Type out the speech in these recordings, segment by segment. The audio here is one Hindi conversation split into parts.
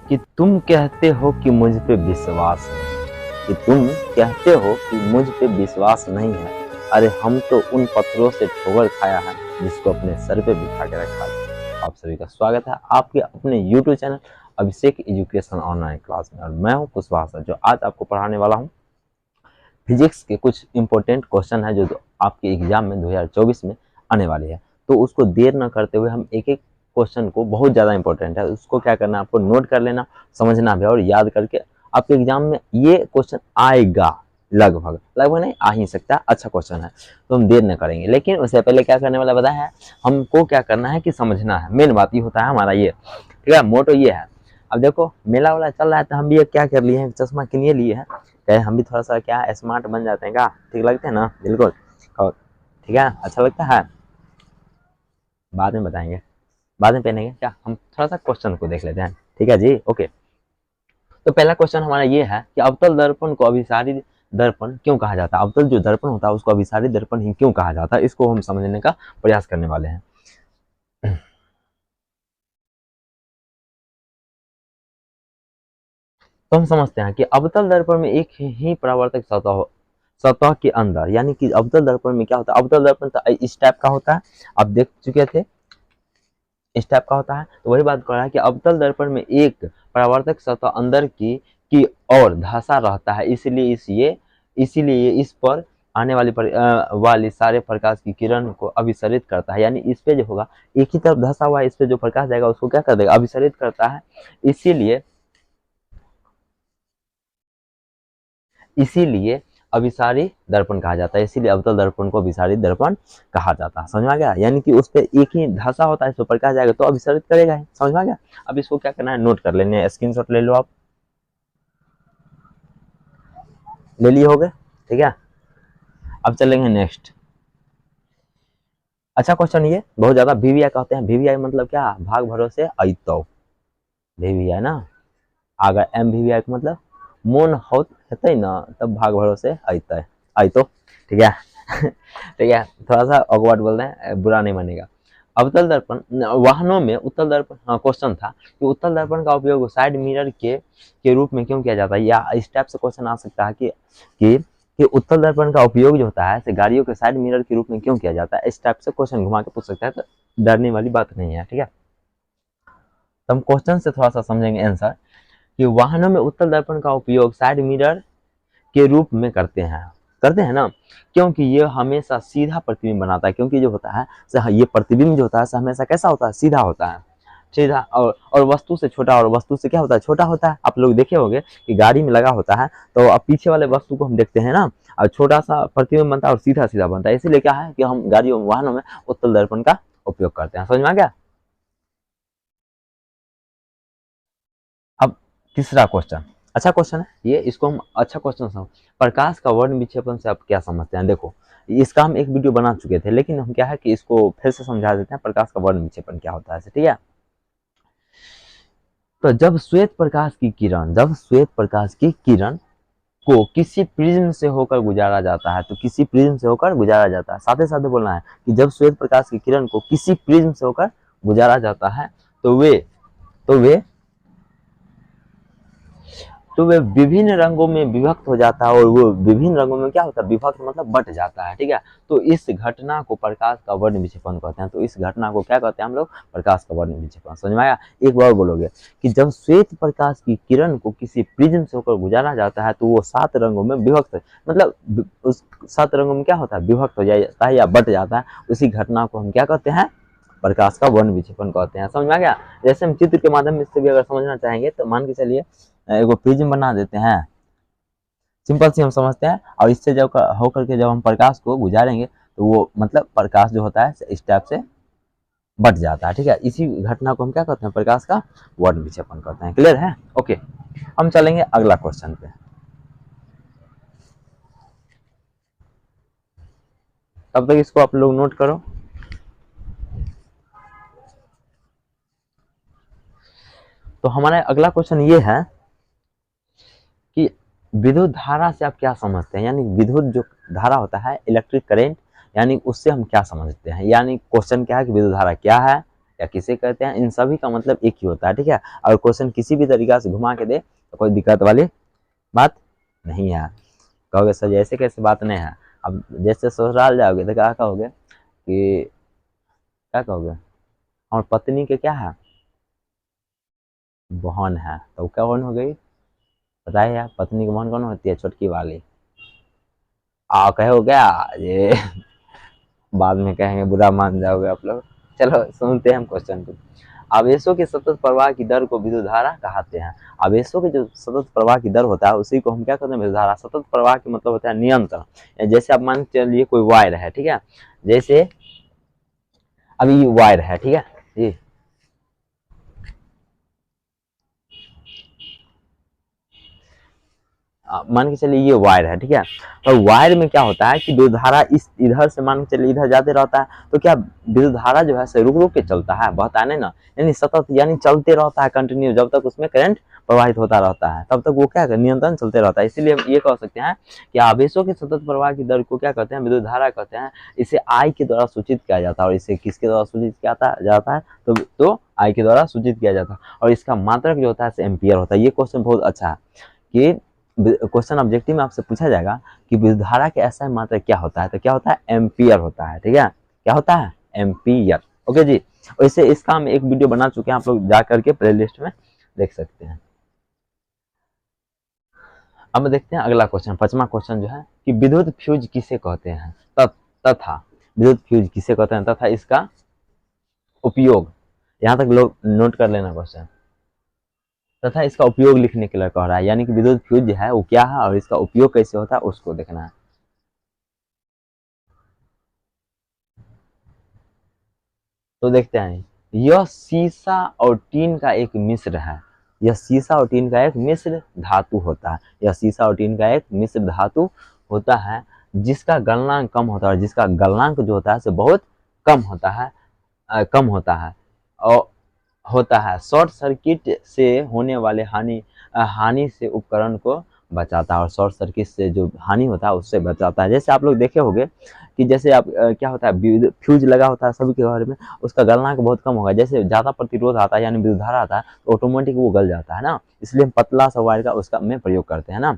कि तुम कहते हो कि मुझ पे विश्वास है, कि तुम कहते हो कि मुझ पे विश्वास नहीं है। अरे हम तो उन पत्थरों से ठोकर खाया है जिसको अपने सर पे बिठा के रखा है। आप सभी का स्वागत है आपके अपने YouTube चैनल अभिषेक एजुकेशन ऑनलाइन क्लास में, और मैं हूं कुशवाहा जो आज आपको पढ़ाने वाला हूं। फिजिक्स के कुछ इंपॉर्टेंट क्वेश्चन है जो आपके एग्जाम में 2024 में आने वाले हैं, तो उसको देर न करते हुए हम एक एक क्वेश्चन को, बहुत ज़्यादा इंपॉर्टेंट है, उसको क्या करना है आपको नोट कर लेना, समझना भी और याद करके आपके एग्जाम में ये क्वेश्चन आएगा। लगभग लगभग नहीं आ ही सकता, अच्छा क्वेश्चन है, तो हम देर न करेंगे। लेकिन उससे पहले क्या करने वाला पता है, हमको क्या करना है कि समझना है। मेन बात ही होता है हमारा ये, ठीक है, मोटो ये है। अब देखो मेला वाला चल रहा है तो हम भी क्या कर लिए हैं, चश्मा किनिए लिए है, कहे हम भी थोड़ा सा क्या स्मार्ट बन जाते हैं। क्या ठीक लगते हैं ना? बिल्कुल। और ठीक है, अच्छा लगता है। बाद में बताएंगे, बाद में पहनेंगे क्या। हम थोड़ा सा क्वेश्चन को देख लेते हैं, ठीक है जी, ओके। तो पहला क्वेश्चन हमारा ये है कि अवतल दर्पण को अभिसारी दर्पण क्यों कहा जाता है। अवतल जो दर्पण होता है उसको अभिसारी दर्पण ही क्यों कहा जाता है, इसको हम समझने का प्रयास करने वाले हैं। तो हम समझते हैं कि अवतल दर्पण में एक ही परावर्तक सतह के अंदर, यानी कि अवतल दर्पण में क्या होता है, अवतल दर्पण तो इस टाइप का होता है, आप देख चुके थे, इस टाइप का होता है। तो वही बात कर रहा है कि अवतल दर्पण में एक परावर्तक सतह अंदर की ओर धंसा रहता है, इसीलिए इस पर आने वाली सारे प्रकाश की किरण को अभिसरित करता है। यानी इस पे जो होगा, एक ही तरफ धंसा हुआ है, इस पे जो प्रकाश जाएगा उसको क्या कर देगा, अभिसरित करता है। इसीलिए अभिसारी दर्पण कहा जाता है, इसीलिए अवतल दर्पण को अभिसारी दर्पण कहा जाता है। समझ में आ गया? यानी कि उस पर एक ही धंसा होता है, इस पर प्रकाश जाएगा तो अभिसरित करेगा ही। समझ में आ गया? अब इसको क्या करना है, नोट कर लेने हैं, स्क्रीनशॉट ले लो आप, ले लिए होगे, ठीक है। अब चलेंगे नेक्स्ट। अच्छा क्वेश्चन, ये बहुत ज्यादा वीवीआई कहते हैं। वीवीआई मतलब क्या, भाग भरोसे अइतो, वीवीआई ना। अगर एम वीवीआई का मतलब मोन होते ना, तब भाग भरोसे अइतो, अइतो, ठीक है। ठीक है, थोड़ा सा ऑकवर्ड बोल रहे हैं, बुरा नहीं मानेगा। अवतल दर्पण वाहनों में उत्तल दर्पण, हाँ क्वेश्चन था कि उत्तल दर्पण का उपयोग साइड मिरर के रूप में क्यों किया जाता है, या इस टाइप से क्वेश्चन आ सकता है कि उत्तल दर्पण का उपयोग जो होता है गाड़ियों के साइड मिरर के रूप में क्यों किया जाता है। इस टाइप से क्वेश्चन घुमा के पूछ सकता है, तो डरने वाली बात नहीं है, ठीक है। तो हम क्वेश्चन से थोड़ा सा समझेंगे आंसर कि वाहनों में उत्तल दर्पण का उपयोग साइड मिरर के रूप में करते हैं ना, क्योंकि ये हमेशा सीधा प्रतिबिंब बनाता है। क्योंकि जो होता है ये प्रतिबिंब जो होता है हमेशा कैसा होता है, सीधा होता है, सीधा, और वस्तु से छोटा, और वस्तु से क्या होता है, छोटा होता है। आप लोग देखे होंगे कि गाड़ी में लगा होता है, तो अब पीछे वाले वस्तु को हम देखते हैं ना, और छोटा सा प्रतिबिंब बनता है और सीधा सीधा बनता है। इसीलिए क्या है कि हम गाड़ियों वाहनों में उत्तल दर्पण का उपयोग करते हैं। समझ में आ गया? अब तीसरा क्वेश्चन, अच्छा क्वेश्चन है ये, इसको हम अच्छा क्वेश्चन समझ। प्रकाश का वर्ण विक्षेपण से आप क्या समझते हैं। देखो इसका हम एक वीडियो बना चुके थे, लेकिन हम क्या है कि इसको फिर से समझा देते हैं, प्रकाश का वर्ण विक्षेपण क्या होता है, ठीक है। तो जब श्वेत प्रकाश की किरण को किसी प्रिज्म से होकर गुजारा जाता है, तो किसी प्रिज्म से होकर गुजारा जाता है, साथ ही साथ बोलना है कि जब श्वेत प्रकाश की किरण को किसी प्रिज्म से होकर गुजारा जाता है, तो वे तो वे विभिन्न रंगों में विभक्त हो जाता है, और वो विभिन्न रंगों में क्या होता है, विभक्त मतलब बट जाता है, ठीक है। तो इस घटना को प्रकाश का वर्ण विक्षेपण कहते हैं। तो इस घटना को क्या कहते हैं हम लोग, प्रकाश का वर्ण विक्षेपण। समझ में आया? एक बार बोलोगे कि जब श्वेत प्रकाश की किरण को किसी प्रिज्म से होकर गुजारा जाता है, तो वो 7 रंगों में विभक्त, मतलब उस 7 रंगों में क्या होता है, विभक्त हो जाता है या बट जाता है। उसी घटना को हम क्या कहते हैं, प्रकाश का वर्ण विक्षेपण कहते हैं। समझ में आ गया? जैसे हम चित्र के माध्यम से भी अगर समझना चाहेंगे, तो मान के चलिए एगो प्रिज्म बना देते हैं, सिंपल सी हम समझते हैं, और इससे जब होकर के जब हम प्रकाश को गुजारेंगे, तो वो मतलब प्रकाश जो होता है इस टाइप से बट जाता है, ठीक है। इसी घटना को हम क्या कहते हैं, प्रकाश का वर्ण विक्षेपण कहते हैं। क्लियर है? ओके, हम चलेंगे अगला क्वेश्चन पे। तब तक इसको आप लोग नोट करो। तो हमारा अगला क्वेश्चन ये है कि विद्युत धारा से आप क्या समझते हैं, यानी विद्युत जो धारा होता है, इलेक्ट्रिक करंट, यानी उससे हम क्या समझते हैं। यानी क्वेश्चन क्या है कि विद्युत धारा क्या है, या किसे कहते हैं, इन सभी का मतलब एक ही होता है, ठीक है। अगर क्वेश्चन किसी भी तरीका से घुमा के दे तो कोई दिक्कत वाली बात नहीं है। कहोगे सर ऐसे कैसे बात नहीं है, अब जैसे ससुराल जाओगे तो क्या कहोगे कि क्या कहोगे, और पत्नी के क्या है, बहन है, तो क्या बहन हो गई, बताइए यार, पत्नी की बहन कौन होती है, छोटकी वाली। कहो क्या ये बाद में कहेंगे, बुरा मान जाओगे आप लोग। चलो सुनते हैं हम क्वेश्चन को। आवेशों के सतत प्रवाह की दर को विद्युत धारा कहते हैं। आवेशों के जो सतत प्रवाह की दर होता है उसी को हम क्या कहते हैं, विद्युत धारा। सतत प्रवाह की मतलब होता है नियंत्रण। जैसे आप मान के चलिए कोई वायर है, ठीक है, जैसे अभी ये वायर है, ठीक है, ये मान के चलिए ये वायर है, ठीक है। और वायर में क्या होता है कि विद्युत धारा इस इधर से मान के चलिए इधर जाते रहता है, तो क्या विद्युत धारा जो है रुक रुक के चलता है, बहता नहीं ना, यानी सतत, यानी चलते रहता है कंटिन्यू, जब तक उसमें करंट प्रवाहित होता रहता है तब तक वो क्या है, नियंत्रण चलते रहता है। इसीलिए हम ये कह सकते हैं कि आवेशों के सतत प्रवाह की दर को क्या कहते हैं, विद्युत धारा कहते हैं। इसे आई के द्वारा सूचित किया जाता है, और इसे किसके द्वारा सूचित किया जाता है, तो आई के द्वारा सूचित किया जाता है, और इसका मात्रक जो होता है एम्पियर होता है। ये क्वेश्चन बहुत अच्छा है कि क्वेश्चन ऑब्जेक्टिव में आपसे पूछा जाएगा कि विद्युत धारा के ऐसा मात्रक क्या होता है, तो क्या होता है, एम्पियर होता है, ठीक है, क्या होता है, एम्पियर। ओके जी, वैसे इसका हम एक वीडियो बना चुके हैं, आप लोग जा करके प्लेलिस्ट में देख सकते हैं। अब देखते हैं अगला क्वेश्चन, 5वां क्वेश्चन जो है कि विद्युत फ्यूज किसे कहते हैं, तथा विद्युत फ्यूज किसे कहते हैं तथा इसका उपयोग, यहाँ तक लोग नोट कर लेना क्वेश्चन, तथा इसका उपयोग लिखने के लिए कह रहा है, यानी कि विद्युत फ्यूज जो है वो क्या है और इसका उपयोग कैसे होता है उसको देखना है। तो देखते हैं, यह सीसा और टीन का एक मिश्र है। यह सीसा और टीन का एक मिश्र धातु होता है। यह सीसा और टीन का एक मिश्र धातु होता है जिसका गलनांक कम होता है, और जिसका गलनांक जो होता है से बहुत कम होता है, कम होता है और होता है। शॉर्ट सर्किट से होने वाले हानि से उपकरण को बचाता है, और शॉर्ट सर्किट से जो हानि होता है उससे बचाता है। जैसे आप लोग देखे होंगे कि जैसे आप क्या होता है, फ्यूज लगा होता है सभी के घर में, उसका गलनांक बहुत कम होगा। जैसे ज़्यादा प्रतिरोध आता है यानी विद्युत धारा आता है तो ऑटोमेटिक वो गल जाता है ना, इसलिए हम पतला सा वायर का उसका में प्रयोग करते हैं ना।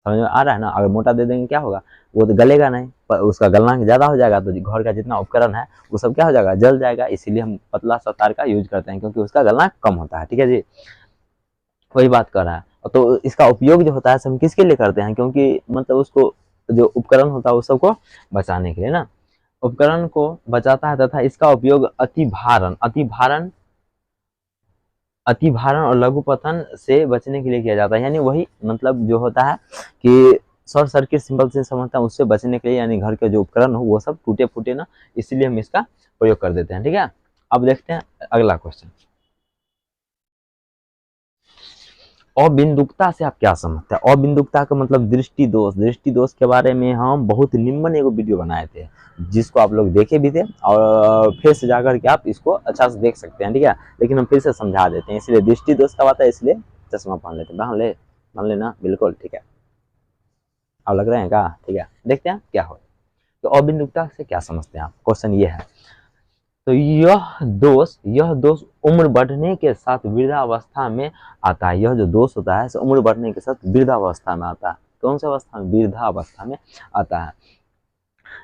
समझ में आ रहा है ना। अगर मोटा दे देंगे क्या होगा, वो तो गलेगा नहीं, पर उसका गलनांक ज़्यादा हो जाएगा तो घर का जितना उपकरण है वो सब क्या हो जाएगा, जल जाएगा। इसीलिए हम पतला सा तार का यूज करते हैं क्योंकि उसका गलनांक कम होता है, ठीक है जी, वही बात कर रहा है। तो इसका उपयोग जो होता है हम किसके लिए करते हैं, क्योंकि मतलब उसको जो उपकरण होता है उस सबको बचाने के लिए ना, उपकरण को बचाता है। तथा इसका उपयोग अतिभारण और लघुपतन से बचने के लिए किया जाता है, यानी वही मतलब जो होता है कि शॉर्ट सर्किट सिंपल से समझता है उससे बचने के लिए, यानी घर के जो उपकरण हो वो सब टूटे फूटे ना, इसीलिए हम इसका प्रयोग कर देते हैं, ठीक है। अब देखते हैं अगला क्वेश्चन, अबिंदुकता से आप क्या समझते हैं। अबिंदुकता का मतलब दृष्टि दोष। दृष्टि दोष के बारे में हम बहुत निम्न एक वीडियो बनाए थे जिसको आप लोग देखे भी थे, और फिर से जाकर के आप इसको अच्छा से देख सकते हैं, ठीक है। लेकिन हम फिर से समझा देते हैं, इसलिए दृष्टि दोष का बात है, इसलिए चश्मा पहन लेते हैं, मान लेना बिल्कुल, ठीक है। अब लग रहे हैं क्या, ठीक है, देखते हैं क्या हो। तो अबिंदुकता से क्या समझते हैं आप, क्वेश्चन ये है। तो यह दोष उम्र बढ़ने के साथ वृद्धावस्था में आता है। यह जो दोष होता है उम्र बढ़ने के साथ वृद्धावस्था में आता है। कौन सी अवस्था में, वृद्धावस्था में आता है,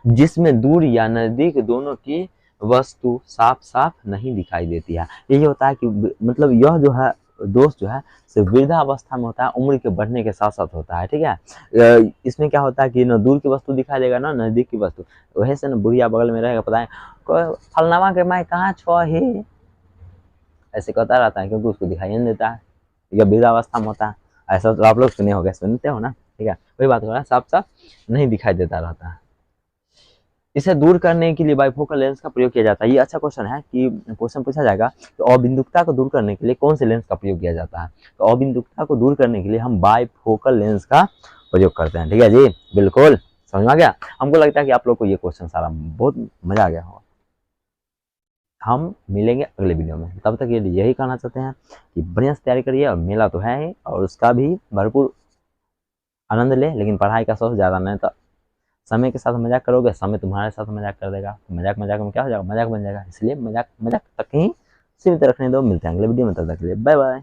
जिसमें दूर या नजदीक दोनों की वस्तु साफ साफ नहीं दिखाई देती है। यही होता है कि मतलब यह जो है दोष जो है सिर्फ वृद्धावस्था में होता है, उम्र के बढ़ने के साथ साथ होता है, ठीक है। इसमें क्या होता है कि न दूर की वस्तु दिखाई देगा ना नजदीक की वस्तु, वही से ना बुढ़िया बगल में रहेगा, पता है फलनामा के माई कहाँ छो ही, ऐसे कहता रहता है क्योंकि उसको दिखाई नहीं देता है, यह वृद्धावस्था में होता है। ऐसा तो आप लोग सुने होंगे, सुनते हो ना, ठीक है, वही बात हो रहा है, साफ साफ नहीं दिखाई देता रहता है। इसे दूर करने के लिए बाइफोकल लेंस का प्रयोग किया जाता है। ये अच्छा क्वेश्चन है कि क्वेश्चन पूछा जाएगा तो अबिंदुकता को दूर करने के लिए कौन से लेंस का प्रयोग किया जाता है। तो अबिंदुकता को दूर करने के लिए हम बाइफोकल लेंस का प्रयोग करते हैं, ठीक है जी, बिल्कुल समझ में आ गया। हमको लगता है कि आप लोग को ये क्वेश्चन सारा बहुत मजा आ गया होगा। हम मिलेंगे अगले वीडियो में, तब तक ये यही कहना चाहते हैं कि बढ़िया से तैयारी करिए, और मेला तो है ही और उसका भी भरपूर आनंद ले, लेकिन पढ़ाई का सबसे ज़्यादा नहीं तो समय के साथ मजाक करोगे, समय तुम्हारे साथ मजाक कर देगा। तो मजाक मजाक में क्या हो जाएगा, मजाक बन जाएगा। इसलिए मजाक मजाक तक ही सीमित रखने दो। मिलते हैं अगले वीडियो में, तब तक के लिए बाय बाय।